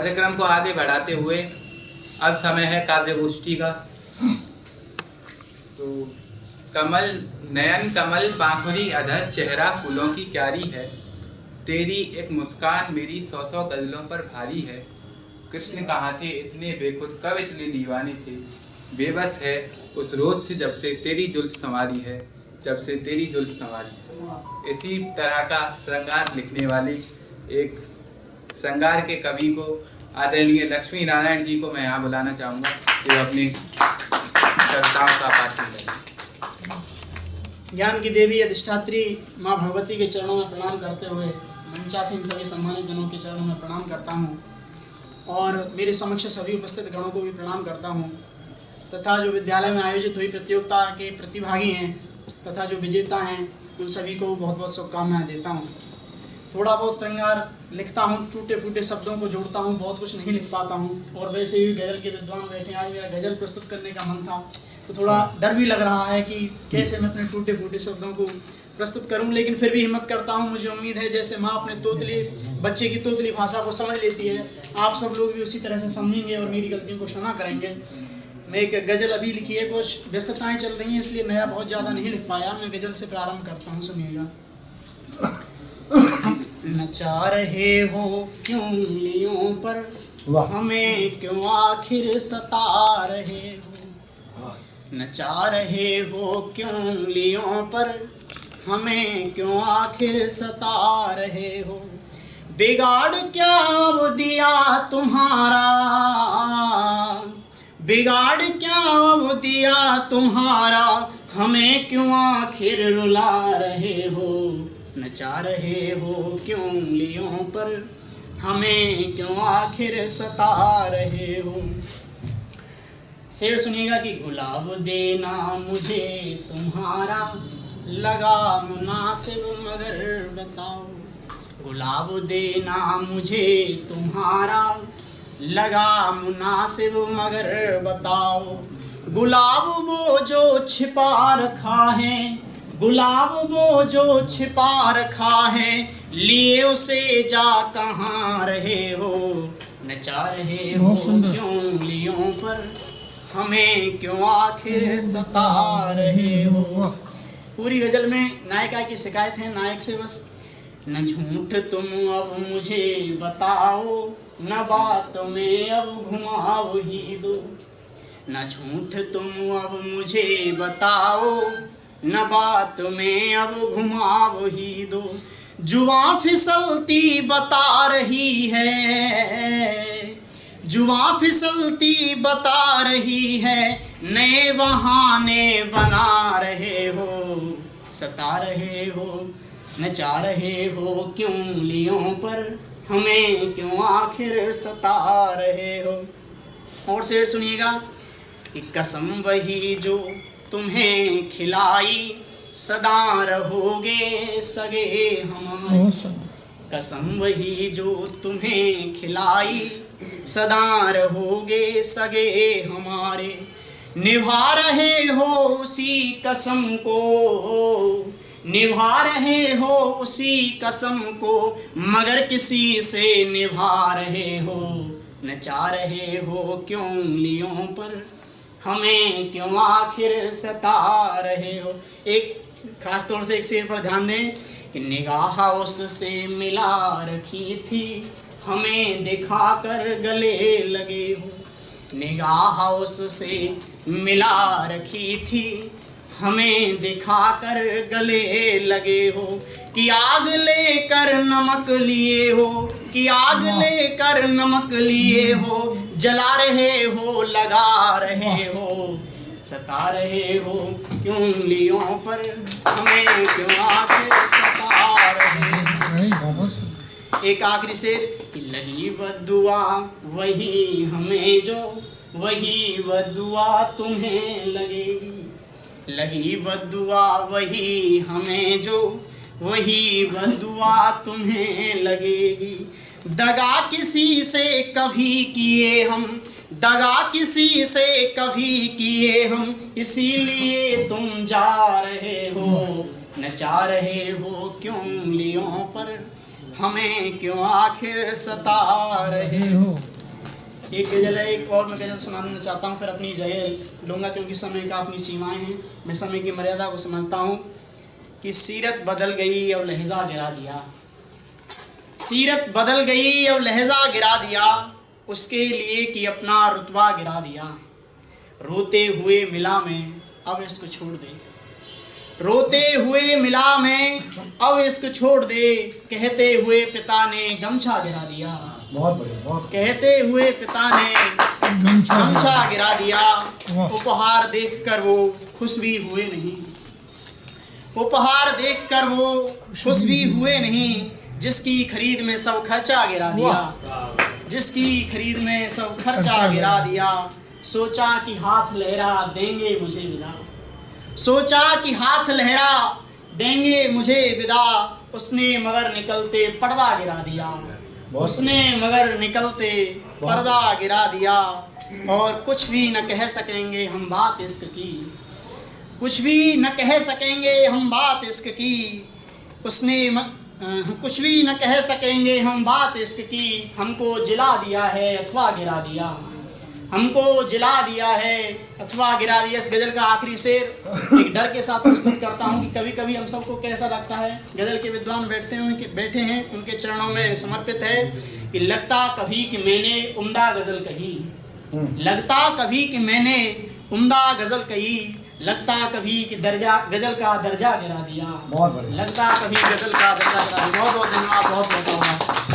कार्यक्रम को आगे बढ़ाते हुए अब समय है काव्य गोष्ठी का। तो कमल नयन कमल पाखुरी अधर चेहरा फूलों की क्यारी है, तेरी एक मुस्कान मेरी 100 गजलों पर भारी है। कृष्ण कहाँ थे इतने बेखुद, कब इतने दीवाने थे, बेबस है उस रोज से जब से तेरी जुल्फ संवारी है, जब से तेरी जुल्फ संवारी है। इसी तरह का श्रृंगार लिखने वाले एक श्रृंगार के कवि को आदरणीय लक्ष्मी नारायण जी को मैं यहाँ बुलाना चाहूँगा कि अपने कविताओं का पाठन करें। ज्ञान की देवी अधिष्ठात्री माँ भगवती के चरणों में प्रणाम करते हुए मंचासीन सभी सम्मानित जनों के चरणों में प्रणाम करता हूँ और मेरे समक्ष सभी उपस्थित गणों को भी प्रणाम करता हूँ तथा जो विद्यालय में आयोजित हुई प्रतियोगिता के प्रतिभागी हैं तथा जो विजेता हैं उन सभी को बहुत बहुत शुभकामनाएं देता हूँ। थोड़ा बहुत श्रृंगार लिखता हूँ, टूटे फूटे शब्दों को जोड़ता हूँ, बहुत कुछ नहीं लिख पाता हूँ और वैसे भी गज़ल के विद्वान बैठे, आज मेरा गज़ल प्रस्तुत करने का मन था तो थोड़ा डर भी लग रहा है कि कैसे मैं अपने टूटे फूटे शब्दों को प्रस्तुत करूं, लेकिन फिर भी हिम्मत करता हूं। मुझे उम्मीद है जैसे माँ अपने तोतली बच्चे की तोतली भाषा को समझ लेती है, आप सब लोग भी उसी तरह से समझेंगे और मेरी गलतियों को क्षमा करेंगे। मैं एक गज़ल अभी लिखी है, कुछ व्यस्तताएं चल रही हैं इसलिए नया बहुत ज़्यादा नहीं लिख पाया। मैं गज़ल से प्रारंभ करता हूँ, सुनिएगा। नचा रहे हो क्यों उंगलियों पर, हमें क्यों आखिर सता रहे हो, नचा रहे हो क्यों उंगलियों पर, हमें क्यों आखिर सता रहे हो। बिगाड़ क्या अब दिया तुम्हारा, बिगाड़ क्या अब दिया तुम्हारा, हमें क्यों आखिर रुला रहे हो। नचा रहे हो क्यों उंगलियों पर, हमें क्यों आखिर सता रहे हो। शेर सुनिएगा कि गुलाब देना मुझे तुम्हारा, लगा मुनासिब मगर बताओ। गुलाब देना मुझे तुम्हारा, लगा मुनासिब मगर बताओ। गुलाब वो जो छिपा रखा है, गुलाब वो जो छिपा रखा है, लिए उसे जा कहाँ रहे हो। नचा रहे हो क्यों उंगलियों पर, हमें क्यों आखिर सता रहे हो। पूरी गज़ल में नायिका की शिकायत है नायक से बस। न झूठ तुम अब मुझे बताओ, न बात में अब घुमाओ ही दो। न झूठ तुम अब मुझे बताओ, न बात में अब घुमाओ ही दो। जुबां फिसलती बता रही है, जुबां फिसलती बता रही है, नए बहाने बना रहे हो। सता रहे हो, नचा रहे हो क्यों उंगलियों पर, हमें क्यों आखिर सता रहे हो। और शेर सुनिएगा कि कसम वही जो तुम्हें खिलाई, सदा रहोगे सगे हमारे। कसम वही जो तुम्हें खिलाई, सदा रहोगे सगे हमारे। निभा रहे हो उसी कसम को, निभा रहे हो उसी कसम को, मगर किसी से निभा रहे हो। नचा रहे हो क्यों उंगलियों पर, हमें क्यों आखिर सता रहे हो। एक खास तौर से एक शेर पर ध्यान दें कि निगाह उससे मिला रखी थी, हमें दिखाकर गले लगे हो। निगाह उससे मिला रखी थी, हमें दिखाकर गले लगे हो। कि आग लेकर नमक लिए हो, कि आग लेकर नमक लिए हो, जला रहे हो लगा रहे हो। सता रहे हो क्यों उंगलियों पर, हमें क्यों आखिर सता रहे हो। एक आखिरी शेर कि लगी बद्दुआ वही हमें जो, वही बद्दुआ तुम्हें लगेगी। लगी बद्दुआ वही हमें जो, वही बद्दुआ तुम्हें लगेगी। दगा किसी से कभी किए हम, दगा किसी से कभी किए हम, इसीलिए तुम जा रहे हो। नचा रहे हो क्यों उंगलियों पर, हमें क्यों आखिर सता रहे हो। एक गज़ल है, एक और मैं गज़ल सुनाना चाहता हूँ, फिर अपनी जगह लूँगा क्योंकि समय का अपनी सीमाएं हैं। मैं समय की मर्यादा को समझता हूँ कि सीरत बदल गई अब लहजा गिरा दिया, सीरत बदल गई अब लहजा गिरा दिया, उसके लिए कि अपना रुतबा गिरा दिया। रोते हुए मिला में अब इसको छोड़ दे, रोते हुए मिला में अब इसको छोड़ दे, कहते हुए पिता ने गमछा गिरा दिया। बहुत बढ़िया, बहुत कहते हुए पिता ने गमछा गिरा दिया। उपहार देखकर वो खुश भी हुए नहीं, उपहार देखकर वो खुश भी हुए नहीं, जिसकी खरीद में सब खर्चा गिरा दिया, जिसकी खरीद में सब खर्चा गिरा दिया। सोचा कि हाथ लहरा देंगे मुझे विदा, सोचा कि हाथ लहरा देंगे मुझे विदा, उसने मगर निकलते पर्दा गिरा दिया, उसने मगर निकलते पर्दा गिरा दिया। और कुछ भी न कह सकेंगे हम बात इश्क की, कुछ भी न कह सकेंगे हम बात इश्क की, उसने कुछ भी न कह सकेंगे हम बात इश्क की, हमको जिला दिया है अथवा गिरा दिया, हमको जिला दिया है अथवा गिरा दिया। इस गज़ल का आखिरी शेर एक डर के साथ प्रस्तुत करता हूँ कि कभी कभी हम सबको कैसा लगता है, गज़ल के विद्वान बैठे हैं उनके चरणों में समर्पित है कि लगता कभी कि मैंने उम्दा गज़ल कही, लगता कभी कि मैंने उम्दा गज़ल कही, लगता कभी कि दर्जा गज़ल का दर्जा गिरा दिया, लगता कभी गज़ल का दर्जा गिरा दिया। बहुत बहुत धन्यवाद, बहुत बहुत।